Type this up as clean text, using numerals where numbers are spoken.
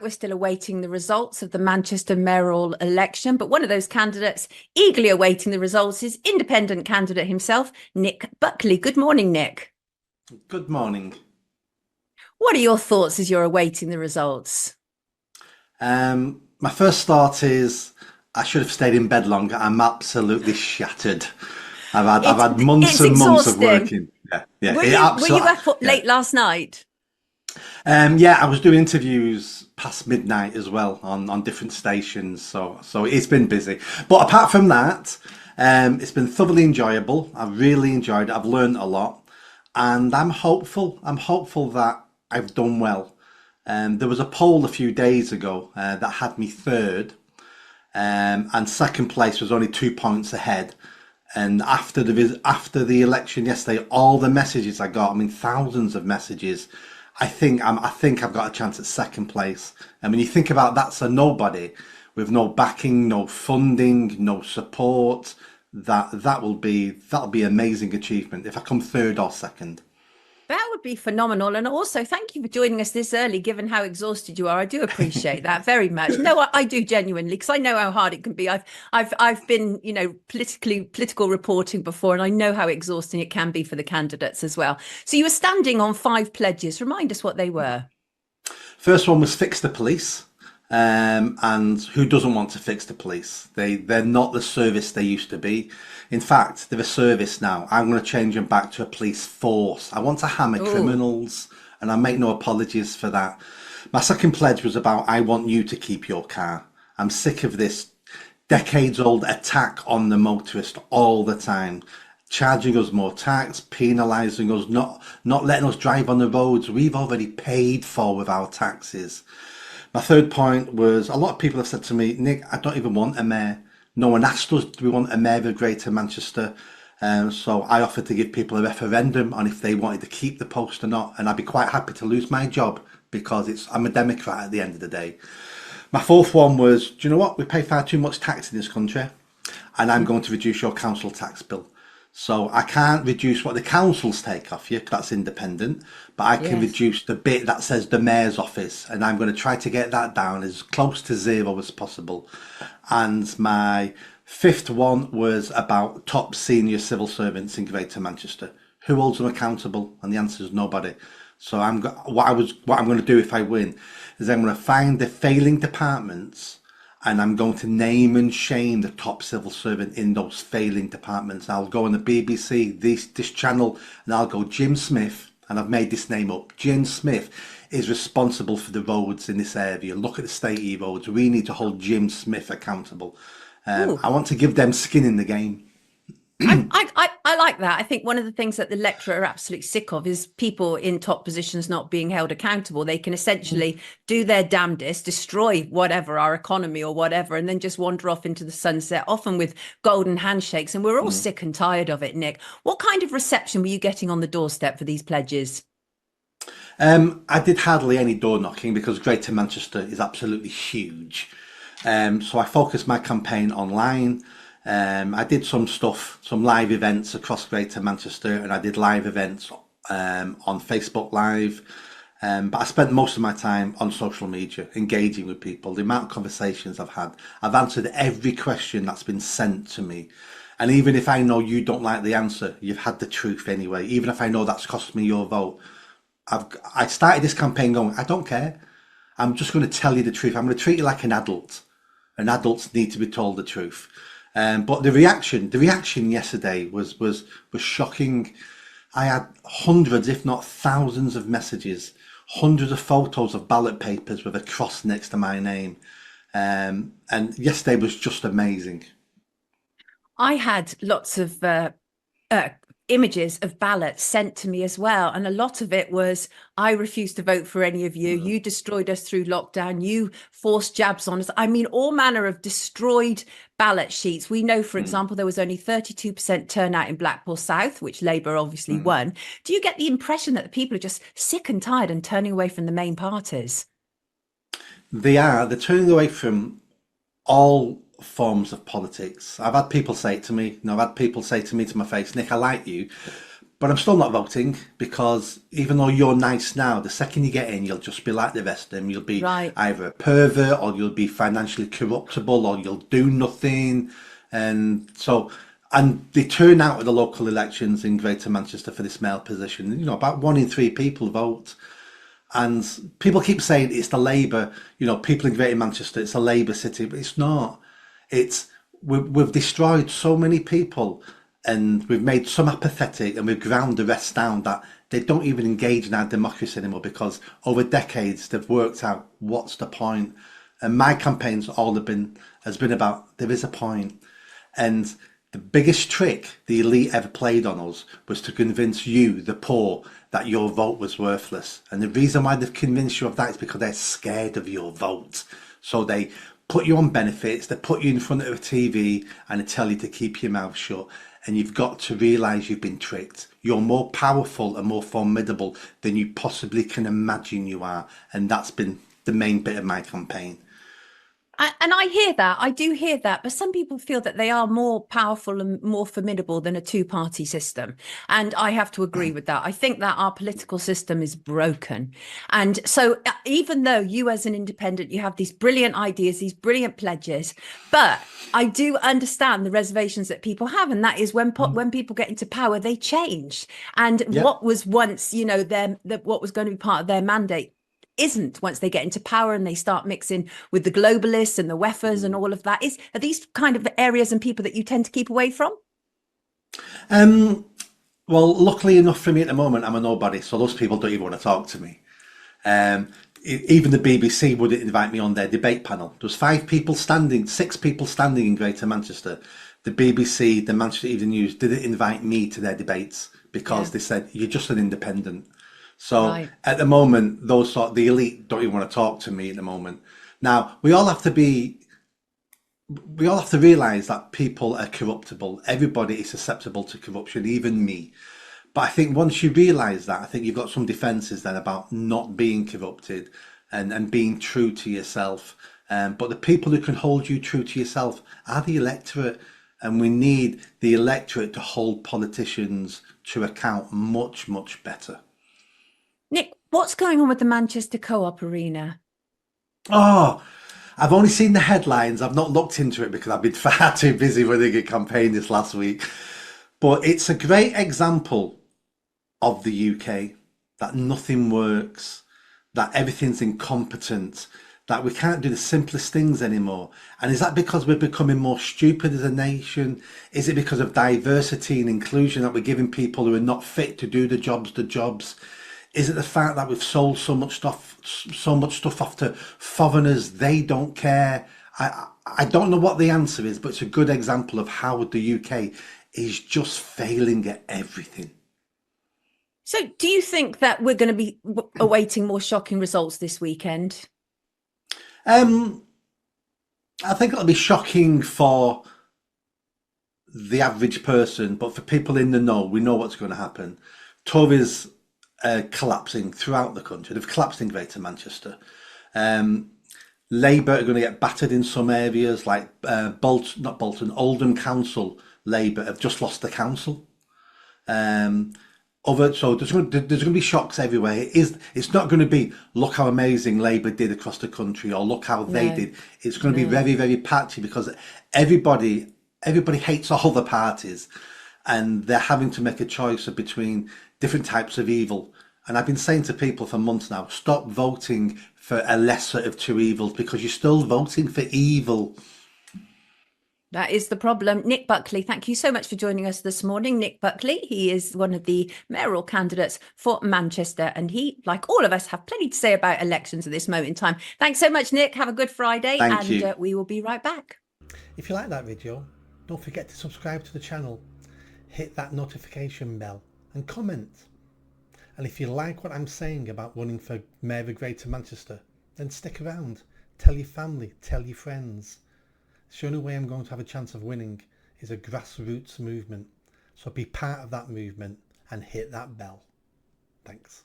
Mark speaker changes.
Speaker 1: We're still awaiting the results of the Manchester mayoral election, but one of those candidates eagerly awaiting the results is independent candidate himself, Nick Buckley. Good morning, Nick.
Speaker 2: Good morning.
Speaker 1: What are your thoughts as you're awaiting the results?
Speaker 2: My first thought is I should have stayed in bed longer. I'm absolutely shattered. I've
Speaker 1: It's
Speaker 2: had months
Speaker 1: it's
Speaker 2: and months of
Speaker 1: exhausting.
Speaker 2: working. Yeah, yeah,
Speaker 1: Were
Speaker 2: it
Speaker 1: you
Speaker 2: absolutely.
Speaker 1: up
Speaker 2: Yeah,
Speaker 1: late last night?
Speaker 2: yeah. I was doing interviews past midnight as well on different stations. So it's been busy. But apart from that, it's been thoroughly enjoyable. I've really enjoyed it. I've learned a lot, and I'm hopeful. I'm hopeful that I've done well. There was a poll a few days ago that had me third, and second place was only 2 points ahead. And after the election yesterday, all the messages I got, I mean, thousands of messages. I think I've got a chance at second place. And when you think about that's a nobody with no backing, no funding, no support. That'll be amazing achievement if I come third or second.
Speaker 1: That would be phenomenal. And also, thank you for joining us this early, given how exhausted you are. I do appreciate that very much. No, I do genuinely, because I know how hard it can be. I've been, political reporting before, and I know how exhausting it can be for the candidates as well. So you were standing on 5 pledges. Remind us what they were.
Speaker 2: First one was fix the police. And who doesn't want to fix the police? They're not the service they used to be. In fact, they're a service now. I'm going to change them back to a police force. I want to hammer
Speaker 1: Oh,
Speaker 2: criminals, and I make no apologies for that. My second pledge was about I want you to keep your car. I'm sick of this decades old attack on the motorist all the time, charging us more tax, penalising us, not letting us drive on the roads we've already paid for with our taxes. My third point was a lot of people have said to me, Nick, I don't even want a mayor. No one asked us, do we want a mayor of Greater Manchester? So I offered to give people a referendum on if they wanted to keep the post or not. And I'd be quite happy to lose my job because I'm a Democrat at the end of the day. My fourth one was, do you know what? We pay far too much tax in this country, and I'm going to reduce your council tax bill. So I can't reduce what the councils take off you, 'cause that's independent, but I can
Speaker 1: yes.
Speaker 2: reduce the bit that says the mayor's office, and I'm going to try to get that down as close to zero as possible. And my fifth one was about top senior civil servants in Greater Manchester. Who holds them accountable? And the answer is nobody. So what I'm going to do if I win is I'm going to find the failing departments, and I'm going to name and shame the top civil servant in those failing departments. I'll go on the BBC, this channel, and I'll go Jim Smith, and I've made this name up. Jim Smith is responsible for the roads in this area. Look at the state of roads. We need to hold Jim Smith accountable.
Speaker 1: Ooh.
Speaker 2: I want to give them skin in the game.
Speaker 1: I like that. I think one of the things that the electorate are absolutely sick of is people in top positions not being held accountable. They can essentially do their damnedest, destroy whatever, our economy or whatever, and then just wander off into the sunset, often with golden handshakes. And we're all sick and tired of it, Nick. What kind of reception were you getting on the doorstep for these pledges?
Speaker 2: I did hardly any door knocking because Greater Manchester is absolutely huge. So I focused my campaign online. I did some stuff, some live events across Greater Manchester, and I did live events on Facebook Live. But I spent most of my time on social media, engaging with people. The amount of conversations I've had, I've answered every question that's been sent to me. And even if I know you don't like the answer, you've had the truth anyway. Even if I know that's cost me your vote, I started this campaign going, I don't care. I'm just going to tell you the truth. I'm going to treat you like an adult, and adults need to be told the truth. But the reaction yesterday was shocking. I had hundreds, if not thousands, of messages, hundreds of photos of ballot papers with a cross next to my name, and yesterday was just amazing.
Speaker 1: I had lots of uh, images of ballots sent to me as well. And a lot of it was, I refuse to vote for any of you. You destroyed us through lockdown. You forced jabs on us. I mean, all manner of destroyed ballot sheets. We know, for
Speaker 2: Mm,
Speaker 1: example, there was only 32% turnout in Blackpool South, which Labour obviously
Speaker 2: mm.
Speaker 1: won. Do you get the impression that the people are just sick and tired and turning away from the main parties?
Speaker 2: They're turning away from all forms of politics. I've had people say it to me, I've had people say to me to my face, Nick, I like you, But I'm still not voting because even though you're nice now, the second you get in, you'll just be like the rest of them. You'll be
Speaker 1: Right.
Speaker 2: either a pervert or you'll be financially corruptible or you'll do nothing. And so, and they turn out at the local elections in Greater Manchester for this male position. You know, about 1 in 3 people vote. And people keep saying it's the Labour, you know, people in Greater Manchester, it's a Labour city, but it's not. It's we've destroyed so many people and we've made some apathetic and we've ground the rest down that they don't even engage in our democracy anymore because over decades they've worked out what's the point. And my campaigns all has been about there is a point. And the biggest trick the elite ever played on us was to convince you, the poor, that your vote was worthless. And the reason why they've convinced you of that is because they're scared of your vote. So they put you on benefits, they put you in front of a TV and they tell you to keep your mouth shut. And you've got to realise you've been tricked. You're more powerful and more formidable than you possibly can imagine you are. And that's been the main bit of my campaign.
Speaker 1: And I hear that. I do hear that. But some people feel that they are more powerful and more formidable than a two-party system. And I have to agree with that. I think that our political system is broken. And so even though you as an independent, you have these brilliant ideas, these brilliant pledges, but I do understand the reservations that people have. And that is when people get into power, they change. And what was once, you know, what was going to be part of their mandate isn't once they get into power and they start mixing with the globalists and the weffers and all of that. Are these kind of areas and people that you tend to keep away from?
Speaker 2: Well, luckily enough for me at the moment, I'm a nobody, so those people don't even want to talk to me. Even the BBC wouldn't invite me on their debate panel. There was 6 people standing in Greater Manchester. The BBC, the Manchester Evening News didn't invite me to their debates because they said, you're just an independent. So at the moment, the elite don't even want to talk to me at the moment. Now, we all have to realise that people are corruptible. Everybody is susceptible to corruption, even me. But I think once you realise that, I think you've got some defences then about not being corrupted and being true to yourself. But the people who can hold you true to yourself are the electorate. And we need the electorate to hold politicians to account much, much better.
Speaker 1: Nick, what's going on with the Manchester Co-op Arena?
Speaker 2: Oh, I've only seen the headlines. I've not looked into it because I've been far too busy running a campaign this last week. But it's a great example of the UK, that nothing works, that everything's incompetent, that we can't do the simplest things anymore. And is that because we're becoming more stupid as a nation? Is it because of diversity and inclusion that we're giving people who are not fit to do the jobs? Is it the fact that we've sold so much stuff off to foreigners? They don't care. I don't know what the answer is, but it's a good example of how the UK is just failing at everything.
Speaker 1: So do you think that we're going to be awaiting more shocking results this weekend?
Speaker 2: I think it'll be shocking for the average person, but for people in the know, we know what's going to happen. Tories collapsing throughout the country. They've collapsed in Greater Manchester. Labour are going to get battered in some areas, like Oldham Council. Labour have just lost the council. So there's going to be shocks everywhere. It's not going to be, look how amazing Labour did across the country, or look how they did. It's going to be very, very patchy because everybody hates all the parties, and they're having to make a choice between different types of evil. And I've been saying to people for months now, stop voting for a lesser of two evils because you're still voting for evil.
Speaker 1: That is the problem. Nick Buckley, thank you so much for joining us this morning. Nick Buckley, he is one of the mayoral candidates for Manchester, and he, like all of us, have plenty to say about elections at this moment in time. Thanks so much, Nick. Have a good Friday,
Speaker 2: Thank you.
Speaker 1: We will be right back.
Speaker 3: If you like that video, don't forget to subscribe to the channel, hit that notification bell and comment. And if you like what I'm saying about running for Mayor of Greater Manchester, then stick around. Tell your family, tell your friends. The only way I'm going to have a chance of winning is a grassroots movement. So be part of that movement and hit that bell. Thanks.